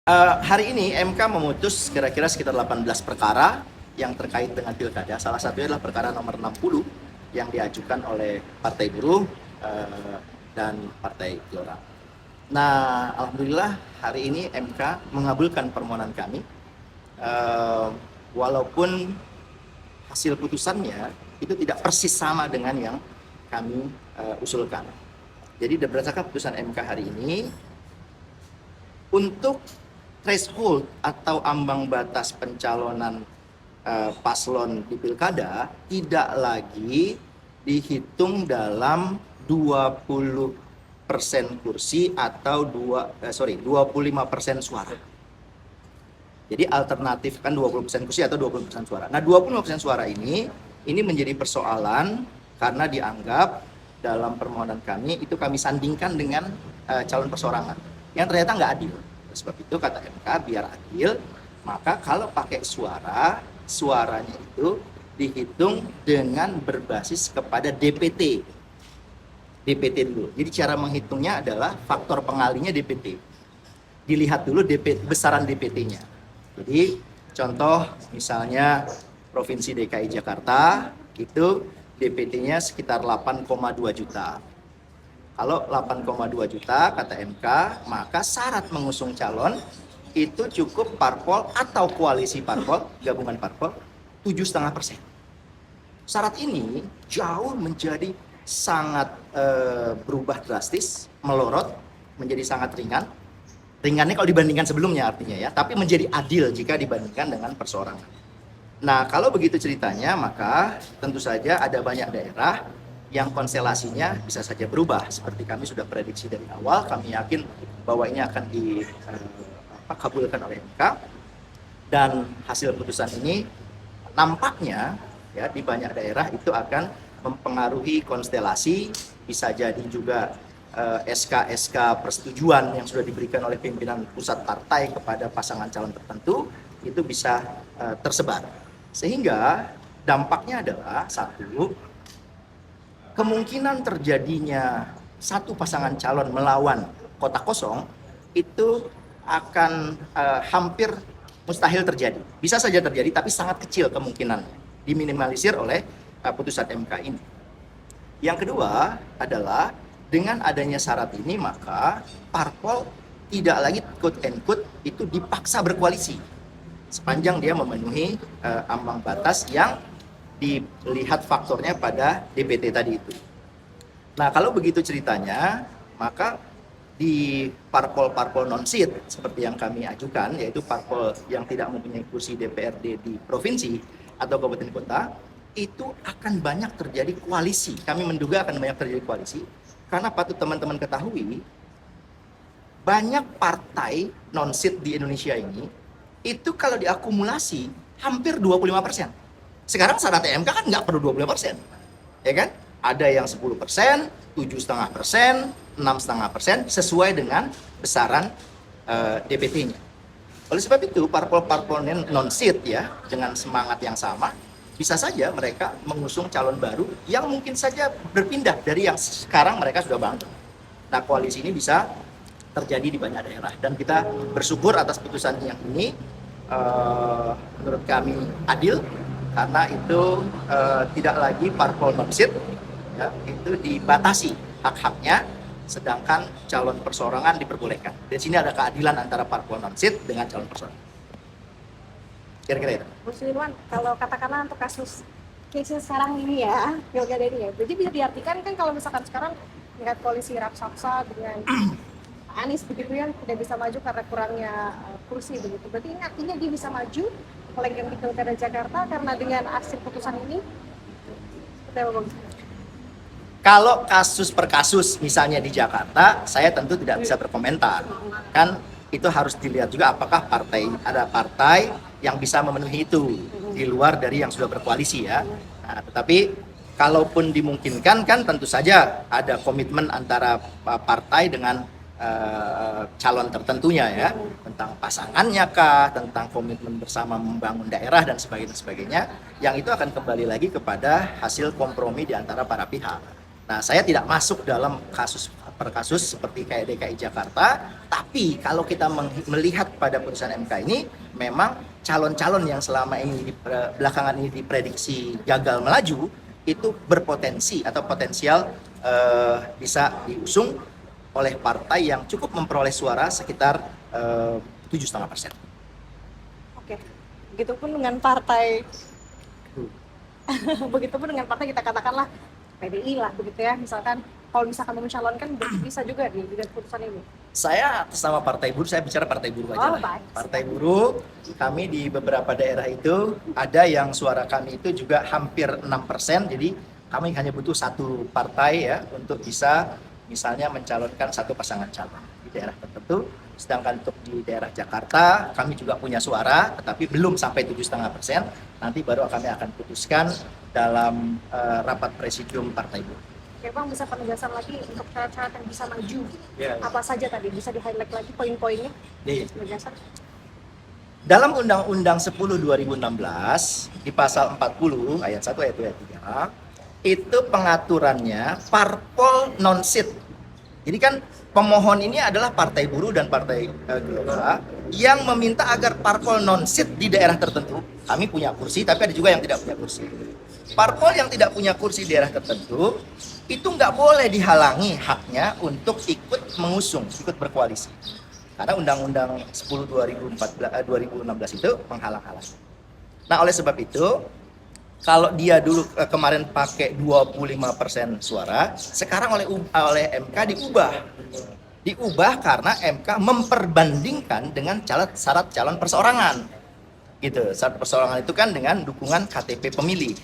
Hari ini MK memutus kira-kira sekitar 18 perkara yang terkait dengan pilkada. Salah satunya adalah perkara nomor 60 yang diajukan oleh Partai Buruh dan Partai Gelora. Nah, alhamdulillah hari ini MK mengabulkan permohonan kami. Walaupun hasil putusannya itu tidak persis sama dengan yang kami usulkan. Jadi berdasarkan putusan MK hari ini, untuk threshold atau ambang batas pencalonan paslon di pilkada tidak lagi dihitung dalam 20% kursi atau 25% suara. Jadi alternatif kan 20% kursi atau 20% suara. Nah, 20% suara ini menjadi persoalan karena dianggap dalam permohonan kami itu kami sandingkan dengan calon perseorangan yang ternyata nggak adil. Sebab itu kata MK, biar adil, maka kalau pakai suaranya itu dihitung dengan berbasis kepada DPT. DPT dulu. Jadi cara menghitungnya adalah faktor pengalinya DPT. Dilihat dulu besaran DPT-nya. Jadi contoh misalnya Provinsi DKI Jakarta itu DPT-nya sekitar 8,2 juta. Kalau 8,2 juta kata MK, maka syarat mengusung calon itu cukup parpol atau koalisi parpol, gabungan parpol, 7,5%. Syarat ini jauh menjadi sangat berubah drastis, melorot, menjadi sangat ringan. Ringannya kalau dibandingkan sebelumnya artinya ya, tapi menjadi adil jika dibandingkan dengan perseorangan. Nah, kalau begitu ceritanya, maka tentu saja ada banyak daerah yang konstelasinya bisa saja berubah. Seperti kami sudah prediksi dari awal, kami yakin bahwa ini akan dikabulkan oleh MK, dan hasil putusan ini nampaknya ya di banyak daerah itu akan mempengaruhi konstelasi, bisa jadi juga SK-SK persetujuan yang sudah diberikan oleh pimpinan pusat partai kepada pasangan calon tertentu itu bisa tersebar. Sehingga dampaknya adalah satu, kemungkinan terjadinya satu pasangan calon melawan kotak kosong itu akan hampir mustahil terjadi. Bisa saja terjadi, tapi sangat kecil kemungkinan, diminimalisir oleh putusan MK ini. Yang kedua adalah dengan adanya syarat ini, maka parpol tidak lagi quote and quote itu dipaksa berkoalisi sepanjang dia memenuhi ambang batas yang dilihat faktornya pada DPT tadi itu. Nah, kalau begitu ceritanya, maka di parpol-parpol non-seat seperti yang kami ajukan, yaitu parpol yang tidak mempunyai kursi DPRD di provinsi atau kabupaten kota, itu akan banyak terjadi koalisi. Kami menduga akan banyak terjadi koalisi, karena patut teman-teman ketahui, banyak partai non-seat di Indonesia ini, itu kalau diakumulasi hampir 25%. Sekarang syarat MK kan nggak perlu 25%, ya kan? Ada yang 10%, 7,5%, 6,5%, sesuai dengan besaran DPT-nya. Oleh sebab itu, parpol-parpol non-seat ya, dengan semangat yang sama, bisa saja mereka mengusung calon baru yang mungkin saja berpindah dari yang sekarang mereka sudah bangun. Nah, koalisi ini bisa terjadi di banyak daerah, dan kita bersyukur atas putusan yang ini, menurut kami adil, karena itu tidak lagi parpol non-seat ya, itu dibatasi hak-haknya, sedangkan calon perseorangan diperbolehkan. Di sini ada keadilan antara parpol non-seat dengan calon perseorangan. Kira-kira itu. Bu Suirwan, kalau katakanlah untuk kasus sekarang ini ya, pilkada ini ya, jadi bisa diartikan kan kalau misalkan sekarang lihat koalisi raksasa dengan Anies begitu yang tidak bisa maju karena kurangnya kursi begitu. Berarti ini artinya dia bisa maju oleh yang di pilkada Jakarta karena dengan hasil putusan ini. Kalau kasus per kasus misalnya di Jakarta, saya tentu tidak bisa berkomentar. Kan itu harus dilihat juga apakah ada partai yang bisa memenuhi itu di luar dari yang sudah berkoalisi ya. Nah, tetapi kalaupun dimungkinkan kan tentu saja ada komitmen antara partai dengan calon tertentunya ya, tentang pasangannya kah, tentang komitmen bersama membangun daerah dan sebagainya, yang itu akan kembali lagi kepada hasil kompromi di antara para pihak. Nah, saya tidak masuk dalam kasus per kasus seperti kayak DKI Jakarta. Tapi kalau kita melihat pada putusan MK ini, memang calon-calon yang selama ini belakangan ini diprediksi gagal melaju itu berpotensi atau potensial bisa diusung oleh partai yang cukup memperoleh suara sekitar 7,5%. Oke, begitupun dengan partai begitupun dengan partai kita katakanlah PDI lah begitu ya, misalkan kalau misalkan mencalonkan bisa juga dengan putusan ini. Saya atas nama Partai Buruh, saya bicara Partai Buruh aja lah. Baik. Partai Buruh, kami di beberapa daerah itu ada yang suara kami itu juga hampir 6%, jadi kami hanya butuh satu partai ya untuk bisa misalnya mencalonkan satu pasangan calon di daerah tertentu. Sedangkan untuk di daerah Jakarta kami juga punya suara, tetapi belum sampai 7,5%. Nanti baru kami akan putuskan dalam rapat presidium Partai Buruh. Oke Bang, bisa penegasan lagi untuk syarat-syarat yang bisa maju. Ya. Apa saja tadi? Bisa di-highlight lagi poin-poinnya? Nih, Penegasan. dalam Undang-Undang 10 2016 di pasal 40 ayat 1 ayat 2 ayat 3 itu pengaturannya parpol non-sit. Jadi kan pemohon ini adalah Partai Buruh dan Partai Gelora yang meminta agar parpol non-sit di daerah tertentu, kami punya kursi tapi ada juga yang tidak punya kursi. Parpol yang tidak punya kursi di daerah tertentu itu nggak boleh dihalangi haknya untuk ikut mengusung, ikut berkoalisi. Karena Undang-Undang 10 2016 itu menghalang-halangi. Nah, oleh sebab itu, kalau dia dulu kemarin pakai 25% suara, sekarang oleh MK diubah. Diubah karena MK memperbandingkan dengan syarat calon perseorangan. Gitu. Syarat perseorangan itu kan dengan dukungan KTP pemilih.